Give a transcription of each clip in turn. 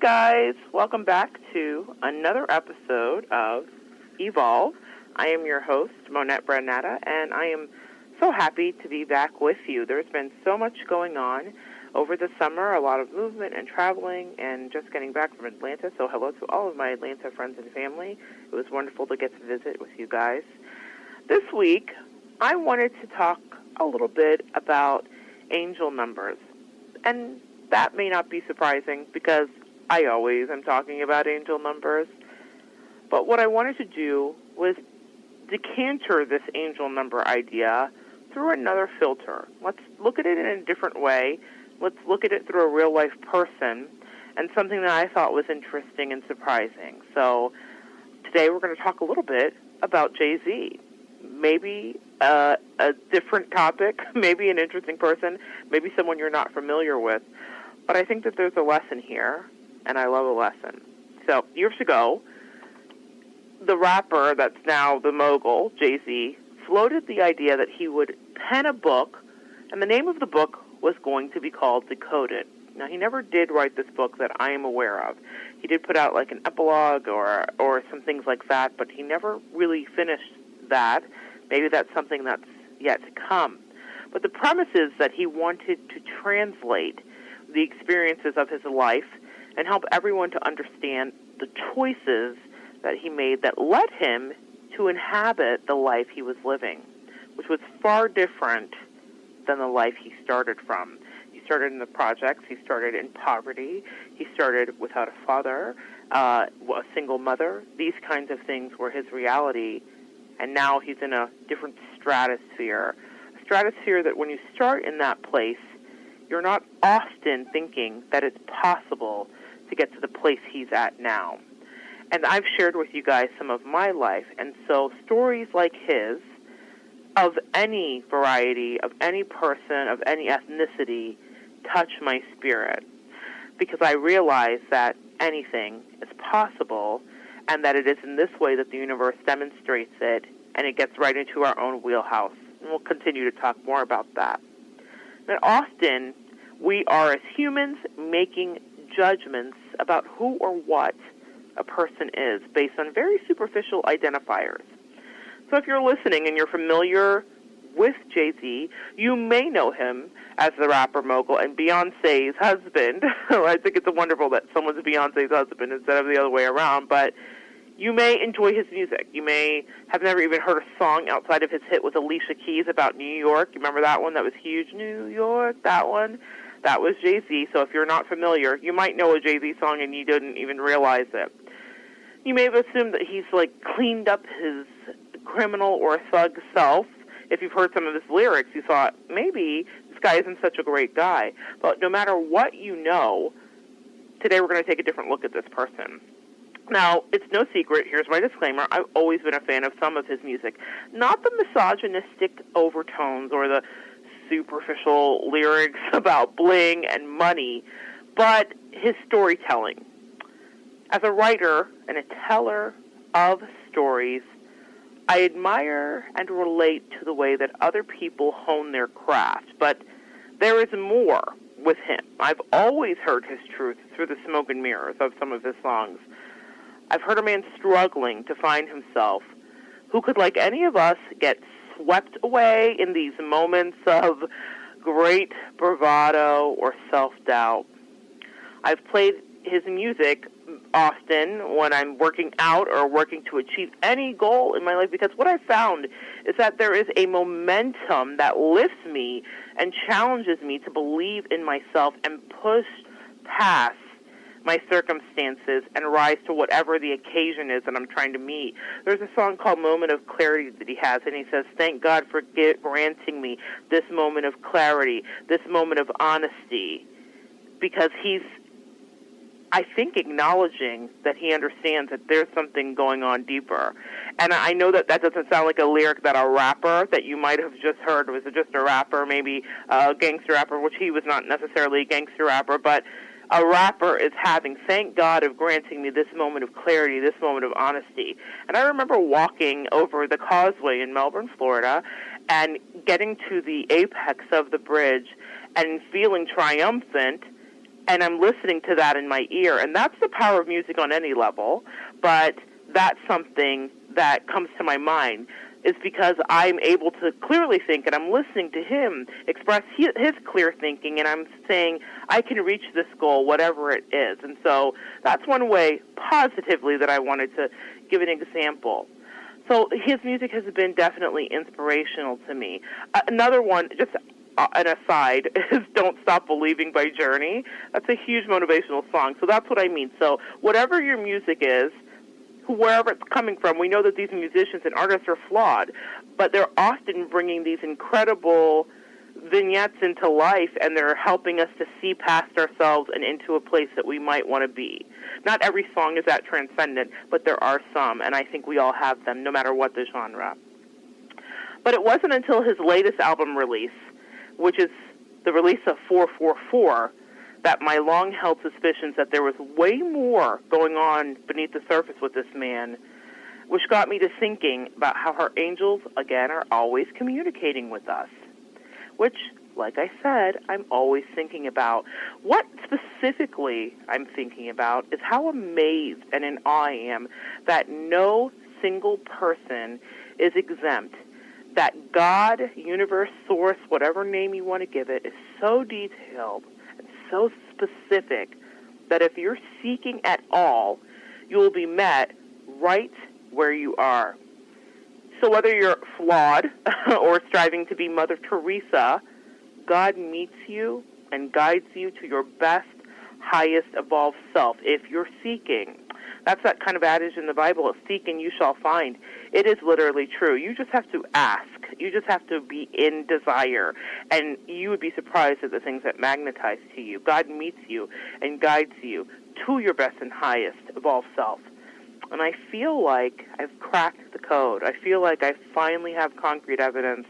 guys. Welcome back to another episode of Evolve. I am your host, Monette Brann-Natta, and I am so happy to be back with you. There's been so much going on over the summer, a lot of movement and traveling, and just getting back from Atlanta. So hello to all of my Atlanta friends and family. It was wonderful to get to visit with you guys. This week, I wanted to talk a little bit about angel numbers. And that may not be surprising because I always am talking about angel numbers. But what I wanted to do was decanter this angel number idea through another filter. Let's look at it in a different way. Let's look at it through a real-life person and something that I thought was interesting and surprising. So today we're going to talk a little bit about Jay-Z. Maybe a different topic, maybe an interesting person, maybe someone you're not familiar with. But I think that there's a lesson here, and I love a lesson. So years ago, the rapper that's now the mogul, Jay-Z, floated the idea that he would pen a book, and the name of the book was going to be called Decoded. Now, he never did write this book that I am aware of. He did put out like an epilogue or some things like that, but he never really finished that. Maybe that's something that's yet to come. But the premise is that he wanted to translate the experiences of his life and help everyone to understand the choices that he made that led him to inhabit the life he was living, which was far different than the life he started from. He started in the projects, he started in poverty, he started without a father, a single mother. These kinds of things were his reality, and now he's in a different stratosphere, a stratosphere that when you start in that place, you're not often thinking that it's possible to get to the place he's at now. And I've shared with you guys some of my life, and so stories like his, of any variety, of any person, of any ethnicity, touch my spirit, because I realize that anything is possible, and that it is in this way that the universe demonstrates it, and it gets right into our own wheelhouse. And we'll continue to talk more about that. And often, we are, as humans, making judgments about who or what a person is based on very superficial identifiers. So if you're listening and you're familiar with Jay-Z, you may know him as the rapper mogul and Beyonce's husband. I think it's wonderful that someone's Beyonce's husband instead of the other way around, but you may enjoy his music. You may have never even heard a song outside of his hit with Alicia Keys about New York. You remember that one? That was huge. New York, that one. That was Jay-Z. So if you're not familiar, you might know a Jay-Z song and you didn't even realize it. You may have assumed that he's cleaned up his criminal or thug self. If you've heard some of his lyrics, you thought, maybe this guy isn't such a great guy. But no matter what you know, today we're going to take a different look at this person. Now, it's no secret, here's my disclaimer, I've always been a fan of some of his music. Not the misogynistic overtones or the superficial lyrics about bling and money, but his storytelling. As a writer and a teller of stories, I admire and relate to the way that other people hone their craft, but there is more with him. I've always heard his truth through the smoke and mirrors of some of his songs. I've heard a man struggling to find himself who could, like any of us, get swept away in these moments of great bravado or self-doubt. I've played his music often when I'm working out or working to achieve any goal in my life, because what I've found is that there is a momentum that lifts me and challenges me to believe in myself and push past my circumstances and rise to whatever the occasion is that I'm trying to meet. There's a song called Moment of Clarity that he has, and he says, thank God for granting me this moment of clarity, this moment of honesty, because he's, I think, acknowledging that he understands that there's something going on deeper. And I know that that doesn't sound like a lyric that a rapper that you might have just heard was just a rapper, maybe a gangster rapper, which he was not necessarily a gangster rapper, but a rapper is having, thank God of granting me this moment of clarity, this moment of honesty. And I remember walking over the causeway in Melbourne, Florida, and getting to the apex of the bridge and feeling triumphant and I'm listening to that in my ear. And that's the power of music on any level, but that's something that comes to my mind, is because I'm able to clearly think, and I'm listening to him express his clear thinking, and I'm saying, I can reach this goal, whatever it is. And so that's one way, positively, that I wanted to give an example. So his music has been definitely inspirational to me. Another one, just an aside, is Don't Stop Believing by Journey. That's a huge motivational song. So that's what I mean. So whatever your music is, wherever it's coming from, we know that these musicians and artists are flawed, but they're often bringing these incredible vignettes into life, and they're helping us to see past ourselves and into a place that we might want to be. Not every song is that transcendent, but there are some, and I think we all have them, no matter what the genre. But it wasn't until his latest album release, which is the release of 444, that my long-held suspicions that there was way more going on beneath the surface with this man, which got me to thinking about how our angels, again, are always communicating with us, which, like I said, I'm always thinking about. What specifically I'm thinking about is how amazed and in awe I am that no single person is exempt, that God, universe, source, whatever name you want to give it, is so detailed, so specific, that if you're seeking at all, you will be met right where you are. So whether you're flawed or striving to be Mother Teresa, God meets you and guides you to your best, highest, evolved self if you're seeking. That's that kind of adage in the Bible, seek and you shall find. It is literally true. You just have to ask. You just have to be in desire. And you would be surprised at the things that magnetize to you. God meets you and guides you to your best and highest evolved self. And I feel like I've cracked the code. I feel like I finally have concrete evidence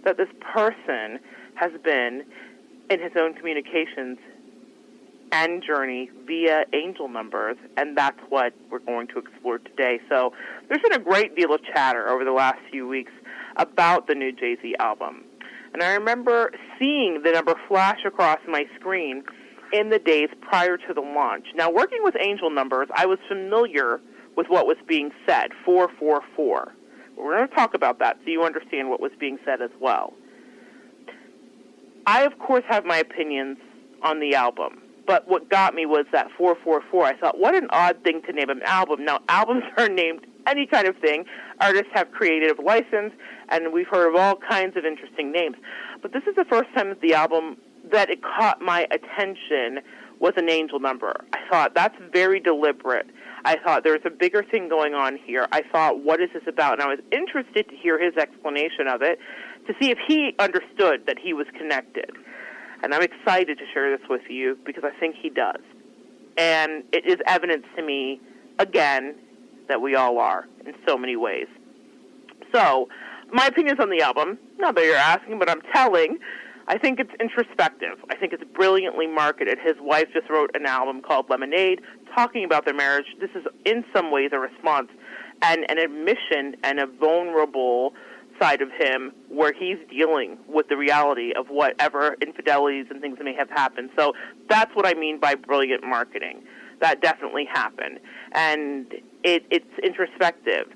that this person has been in his own communications and journey via angel numbers, and that's what we're going to explore today. So there's been a great deal of chatter over the last few weeks about the new Jay-Z album. And I remember seeing the number flash across my screen in the days prior to the launch. Now, working with angel numbers, I was familiar with what was being said, 444. We're going to talk about that so you understand what was being said as well. I, of course, have my opinions on the album. But what got me was that 444. I thought, what an odd thing to name an album. Now, albums are named any kind of thing. Artists have creative license, and we've heard of all kinds of interesting names. But this is the first time that the album that it caught my attention was an angel number. I thought, that's very deliberate. I thought, there's a bigger thing going on here. I thought, what is this about? And I was interested to hear his explanation of it, to see if he understood that he was connected. And I'm excited to share this with you because I think he does. And it is evidence to me, again, that we all are in so many ways. So, my opinions on the album, not that you're asking, but I'm telling, I think it's introspective. I think it's brilliantly marketed. His wife just wrote an album called Lemonade, talking about their marriage. This is, in some ways, a response and an admission and a vulnerable side of him where he's dealing with the reality of whatever infidelities and things that may have happened. So that's what I mean by brilliant marketing. That definitely happened. And it's introspective,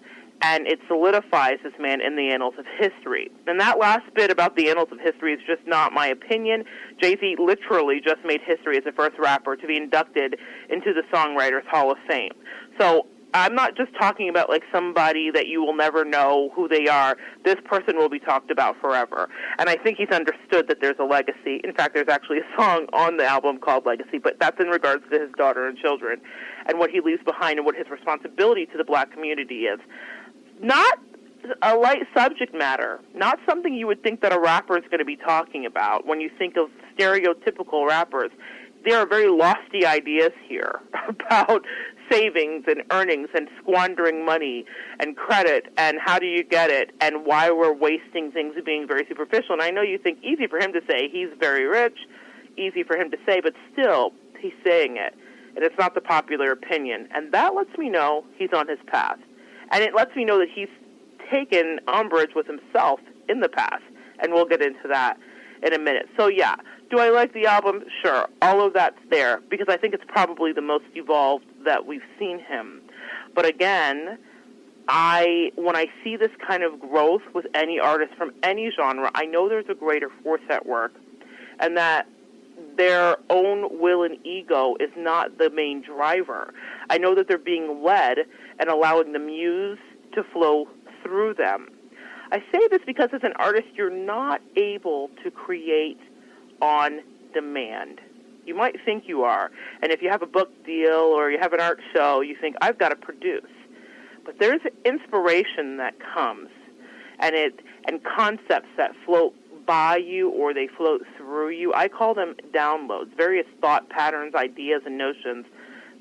and it solidifies this man in the annals of history. And that last bit about the annals of history is just not my opinion. Jay-Z literally just made history as the first rapper to be inducted into the Songwriters Hall of Fame. So I'm not just talking about like somebody that you will never know who they are. This person will be talked about forever. And I think he's understood that there's a legacy. In fact, there's actually a song on the album called Legacy, but that's in regards to his daughter and children and what he leaves behind and what his responsibility to the black community is. Not a light subject matter, not something you would think that a rapper is going to be talking about when you think of stereotypical rappers. There are very lofty ideas here about savings and earnings and squandering money and credit and how do you get it and why we're wasting things and being very superficial. And I know you think easy for him to say he's very rich, easy for him to say, but still he's saying it. And it's not the popular opinion. And that lets me know he's on his path. And it lets me know that he's taken umbrage with himself in the past. And we'll get into that in a minute. So yeah, Do I like the album? Sure. All of that's there because I think it's probably the most evolved that we've seen him. But again, when I see this kind of growth with any artist from any genre, I know there's a greater force at work, and that their own will and ego is not the main driver. I know that they're being led and allowing the muse to flow through them. I say this because as an artist, you're not able to create on demand. You might think you are, and if you have a book deal or you have an art show, you think, I've got to produce. But there's inspiration that comes, and concepts that float by you or they float through you. I call them downloads, various thought patterns, ideas, and notions.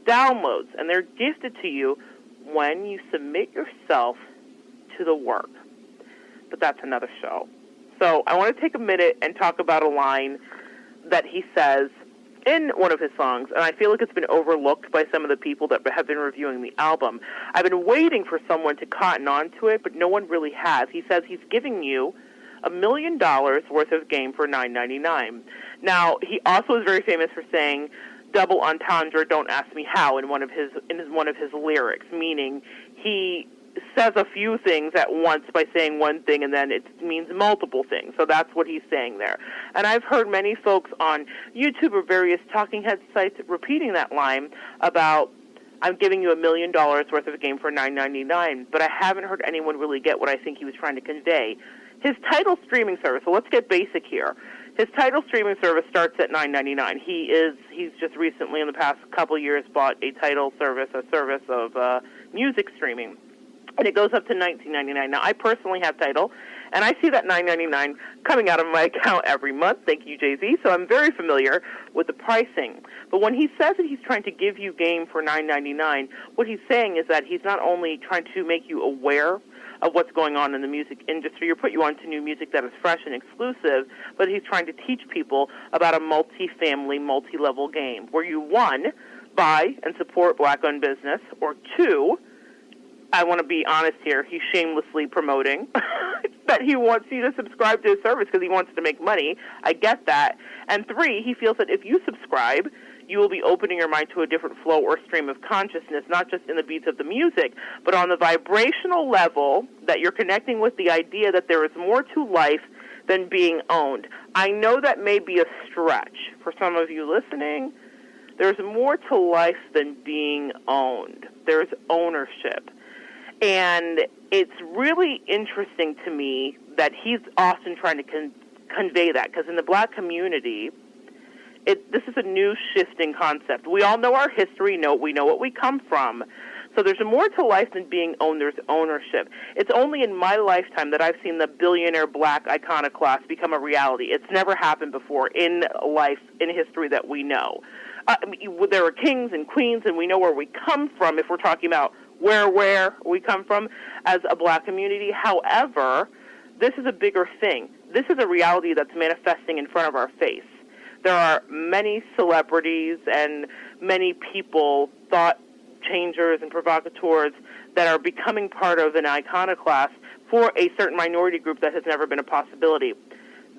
Downloads, and they're gifted to you when you submit yourself to the work. But that's another show. So I want to take a minute and talk about a line that he says in one of his songs, and I feel like it's been overlooked by some of the people that have been reviewing the album. I've been waiting for someone to cotton on to it, but no one really has. He says he's giving you $1 million worth of game for $9.99. Now, he also is very famous for saying double entendre, don't ask me how, in one of his lyrics, meaning he says a few things at once by saying one thing, and then it means multiple things. So that's what he's saying there. And I've heard many folks on YouTube or various talking head sites repeating that line about, I'm giving you $1 million worth of a game for $9.99, but I haven't heard anyone really get what I think he was trying to convey. His title streaming service, so let's get basic here. His title streaming service starts at $9.99. He's just recently in the past couple of years bought a service of music streaming. And it goes up to $19.99. Now, I personally have Tidal, and I see that $9.99 coming out of my account every month. Thank you, Jay-Z. So I'm very familiar with the pricing. But when he says that he's trying to give you game for $9.99, what he's saying is that he's not only trying to make you aware of what's going on in the music industry or put you onto new music that is fresh and exclusive, but he's trying to teach people about a multi-family, multi-level game where you, one, buy and support black-owned business, or two, I want to be honest here, he's shamelessly promoting that he wants you to subscribe to his service because he wants to make money. I get that. And three, he feels that if you subscribe, you will be opening your mind to a different flow or stream of consciousness, not just in the beats of the music, but on the vibrational level that you're connecting with the idea that there is more to life than being owned. I know that may be a stretch for some of you listening. There's more to life than being owned. There's ownership. And it's really interesting to me that he's often trying to convey that, because in the black community, this is a new shifting concept. We all know our history, we know what we come from. So there's more to life than being owned. There's ownership. It's only in my lifetime that I've seen the billionaire black iconoclast become a reality. It's never happened before in life, in history that we know. There are kings and queens, and we know where we come from if we're talking about where we come from as a black community. However, this is a bigger thing. This is a reality that's manifesting in front of our face. There are many celebrities and many people, thought changers and provocateurs, that are becoming part of an iconoclast for a certain minority group that has never been a possibility.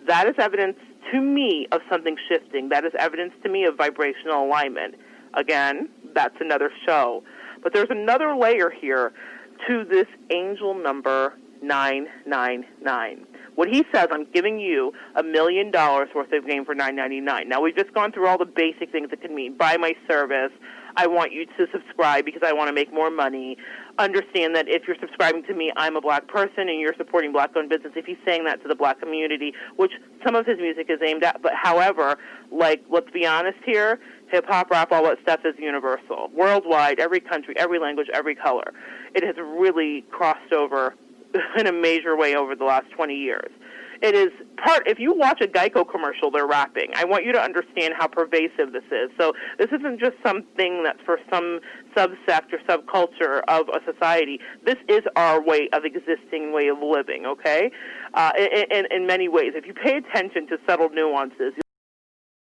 That is evidence to me of something shifting. That is evidence to me of vibrational alignment. Again, that's another show. But there's another layer here to this angel number 999. What he says, I'm giving you $1 million worth of game for $9.99. Now, we've just gone through all the basic things it can mean. Buy my service. I want you to subscribe because I want to make more money. Understand that if you're subscribing to me, I'm a black person and you're supporting black-owned business. If he's saying that to the black community, which some of his music is aimed at, but however, let's be honest here, hip-hop, rap, all that stuff is universal. Worldwide, every country, every language, every color. It has really crossed over in a major way over the last 20 years. It is if you watch a Geico commercial, they're rapping. I want you to understand how pervasive this is. So this isn't just something that's for some subsect or subculture of a society. This is our way of existing, way of living, okay? In many ways. If you pay attention to subtle nuances,